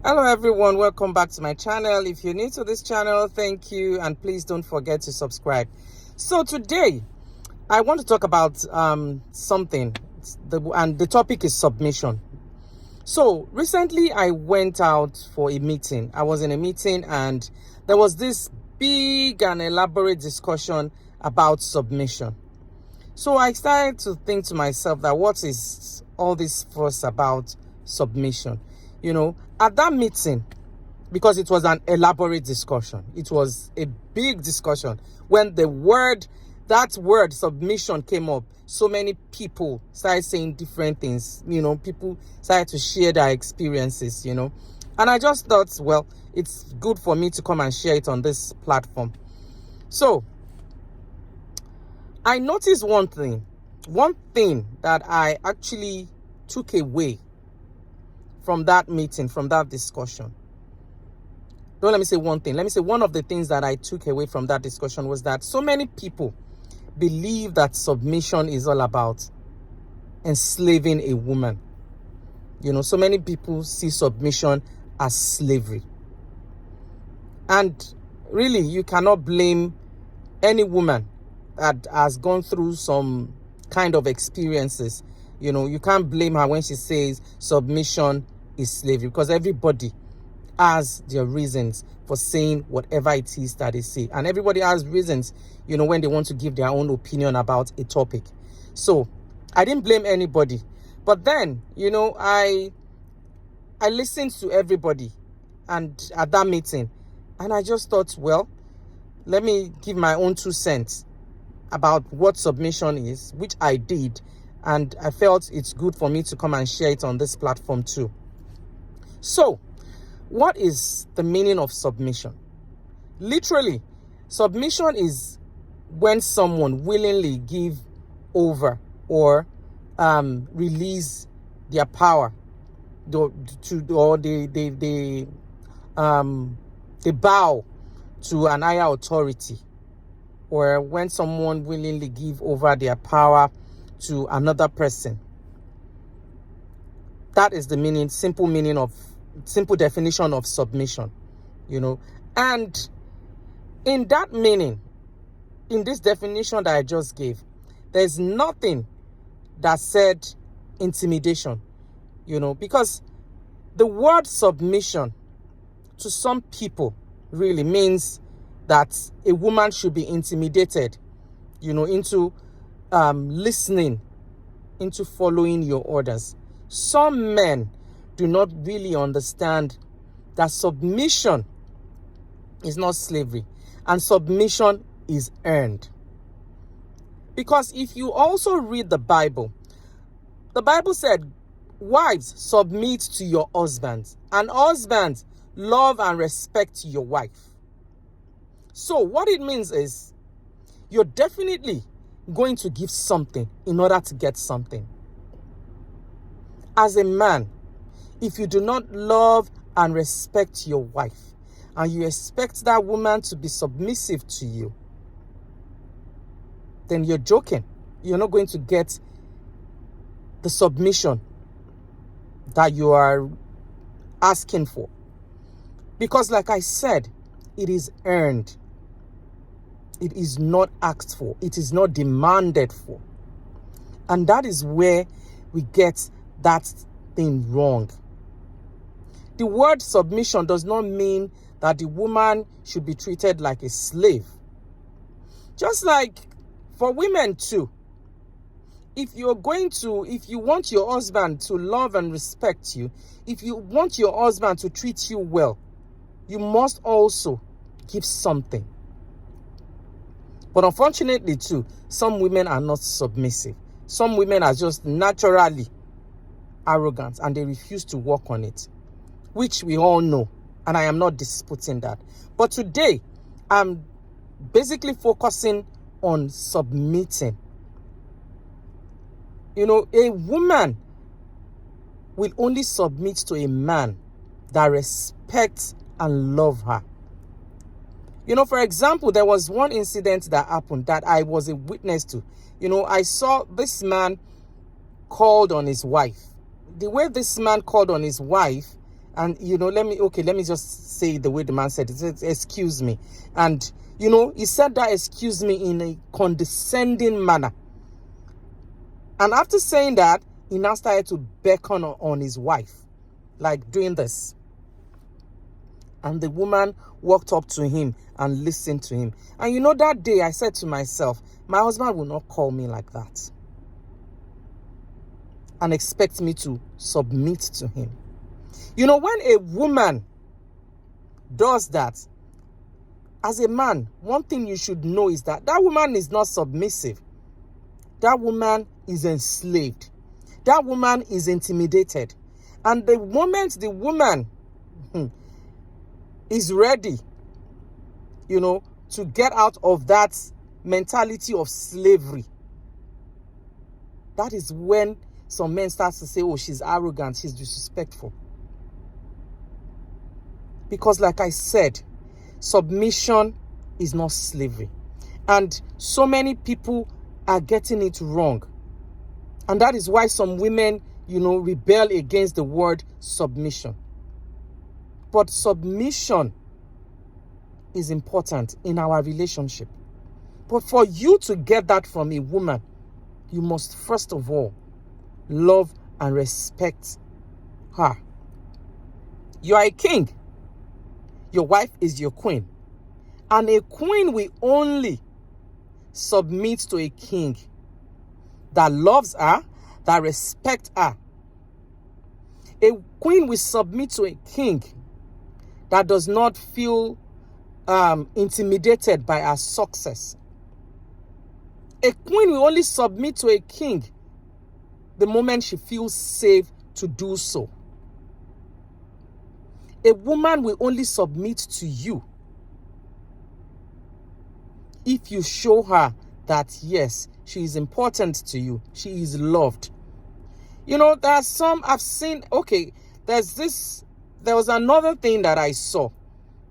Hello everyone, welcome back to my channel. If you're new to this channel, thank you, and please don't forget to subscribe. So today I want to talk about something, and the topic is submission. So recently I went out for a meeting. I was in a meeting and there was this big and elaborate discussion about submission. So I started to think to myself that what is all this fuss about submission? At that meeting, because it was an elaborate discussion, it was a big discussion. When that word submission came up, so many people started saying different things. People started to share their experiences, and I just thought, well, it's good for me to come and share it on this platform. So I noticed one thing that I actually took away from that meeting, from that discussion. Don't let me say one thing. Let me say one of the things that I took away from that discussion was that so many people believe that submission is all about enslaving a woman. So many people see submission as slavery. And really, you cannot blame any woman that has gone through some kind of experiences. You can't blame her when she says submission is slavery, because everybody has their reasons for saying whatever it is that they say, and everybody has reasons when they want to give their own opinion about a topic. So I didn't blame anybody, but then I listened to everybody and at that meeting, and I just thought, well, let me give my own 2 cents about what submission is, which I did, and I felt it's good for me to come and share it on this platform too. So, what is the meaning of submission? Literally, submission is when someone willingly give over or release their power, they bow to an higher authority, or when someone willingly give over their power to another person. That is the simple definition of submission, and in that meaning, in this definition that I just gave, there's nothing that said intimidation, because the word submission to some people really means that a woman should be intimidated, into listening, into following your orders. Some men do not really understand that submission is not slavery, and submission is earned. Because if you also read the Bible said, wives, submit to your husbands, and husbands, love and respect your wife. So what it means is you're definitely going to give something in order to get something. As a man, if you do not love and respect your wife, and you expect that woman to be submissive to you, then you're joking. You're not going to get the submission that you are asking for. Because like I said, it is earned. It is not asked for. It is not demanded for. And that is where we get that thing wrong. The word submission does not mean that the woman should be treated like a slave. Just like for women too. If you want your husband to love and respect you, if you want your husband to treat you well, you must also give something. But unfortunately too, some women are not submissive. Some women are just naturally arrogant and they refuse to work on it, which we all know, and I am not disputing that. But today, I'm basically focusing on submitting. A woman will only submit to a man that respects and loves her. For example, there was one incident that happened that I was a witness to. I saw this man called on his wife. The way this man called on his wife, And, let me just say the way the man said it. He said, excuse me. And, he said that excuse me in a condescending manner. And after saying that, he now started to beckon on his wife, like doing this. And the woman walked up to him and listened to him. And that day I said to myself, my husband will not call me like that and expect me to submit to him. When a woman does that, as a man, one thing you should know is that woman is not submissive. That woman is enslaved. That woman is intimidated. And the moment the woman is ready, to get out of that mentality of slavery, that is when some men start to say, oh, she's arrogant, she's disrespectful. Because like I said, submission is not slavery. And so many people are getting it wrong. And that is why some women, rebel against the word submission. But submission is important in our relationship. But for you to get that from a woman, you must first of all love and respect her. You are a king. Your wife is your queen. And a queen will only submit to a king that loves her, that respects her. A queen will submit to a king that does not feel intimidated by her success. A queen will only submit to a king the moment she feels safe to do so. A woman will only submit to you if you show her that, yes, she is important to you. She is loved. There are some I've seen, there was another thing that I saw,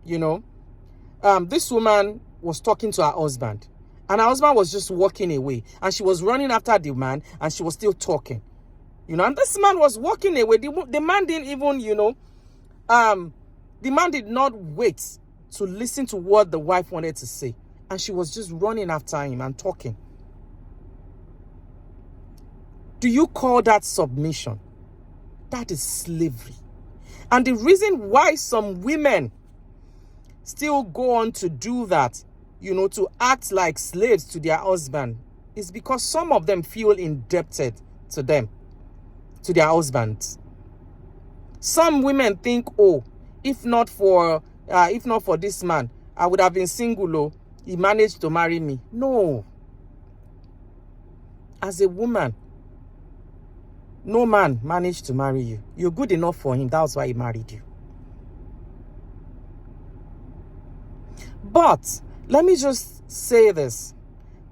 this woman was talking to her husband, and her husband was just walking away, and she was running after the man, and she was still talking, and this man was walking away. The man didn't even, the man did not wait to listen to what the wife wanted to say, and she was just running after him and talking. Do you call that submission? That is slavery. And the reason why some women still go on to do that, to act like slaves to their husband, is because some of them feel indebted to them, to their husbands. Some women think, oh, if not for this man, I would have been single. Oh, he managed to marry me. No. As a woman, no man managed to marry you. You're good enough for him. That's why he married you. But let me just say this,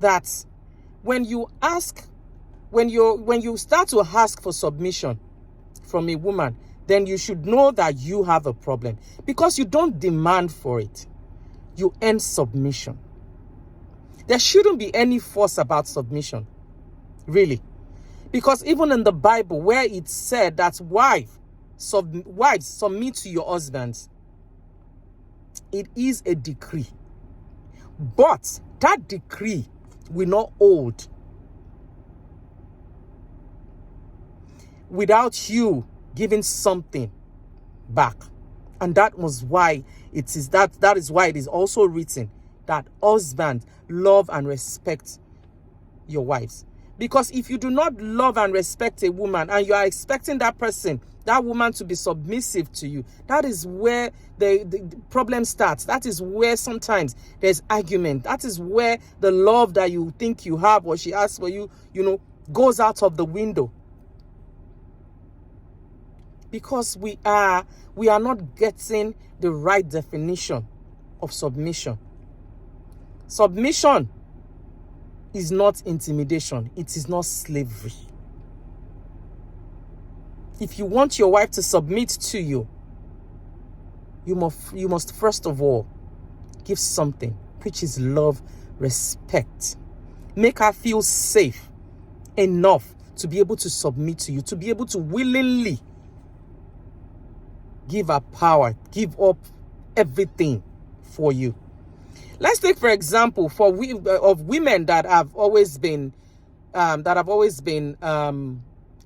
that when you start to ask for submission from a woman, then you should know that you have a problem, because you don't demand for it. You earn submission. There shouldn't be any fuss about submission, really. Because even in the Bible, where it said that wives submit to your husbands, it is a decree. But that decree will not hold without you giving something back. And that was why it is that is why it is also written that husbands love and respect your wives. Because if you do not love and respect a woman, and you are expecting that woman to be submissive to you, that is where the problem starts. That is where sometimes there's argument. That is where the love that you think you have or she has for you, goes out of the window. Because we are not getting the right definition of submission. Submission is not intimidation. It is not slavery. If you want your wife to submit to you, you must first of all give something, which is love, respect. Make her feel safe enough to be able to submit to you, to be able to willingly give her power, give up everything for you. Let's take, for example, of women that have always been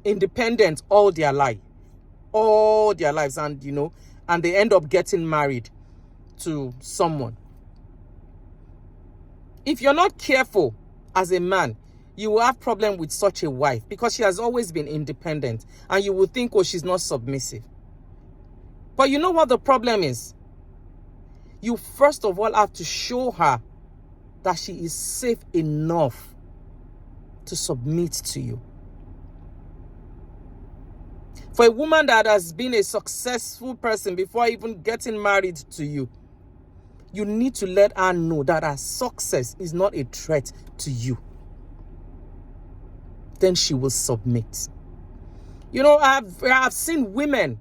independent all their lives, and they end up getting married to someone. If you're not careful as a man, you will have problem with such a wife because she has always been independent, and you will think, oh, she's not submissive. But you know what the problem is? You first of all have to show her that she is safe enough to submit to you. For a woman that has been a successful person before even getting married to you, you need to let her know that her success is not a threat to you. Then she will submit. You know, I've seen women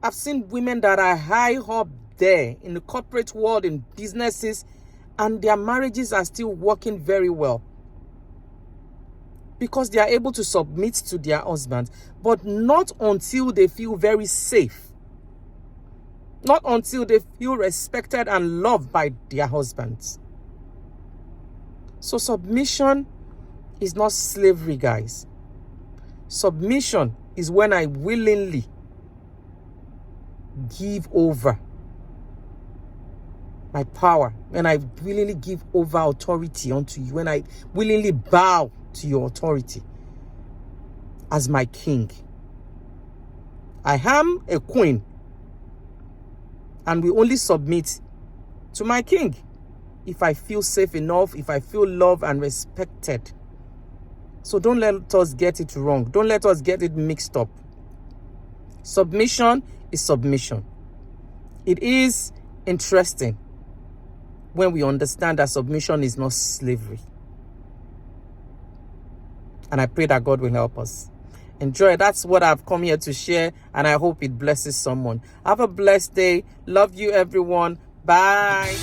that are high up there in the corporate world, in businesses, and their marriages are still working very well because they are able to submit to their husbands, but not until they feel very safe. Not until they feel respected and loved by their husbands. So submission is not slavery, guys. Submission is when I willingly give over my power, when I willingly give over authority unto you, when I willingly bow to your authority as my king. I am a queen, and we only submit to my king if I feel safe enough, if I feel loved and respected. So don't let us get it wrong. Don't let us get it mixed up. Submission is submission. It is interesting when we understand that submission is not slavery. And I pray that God will help us. Enjoy. That's what I've come here to share, and I hope it blesses someone. Have a blessed day. Love you, everyone. Bye.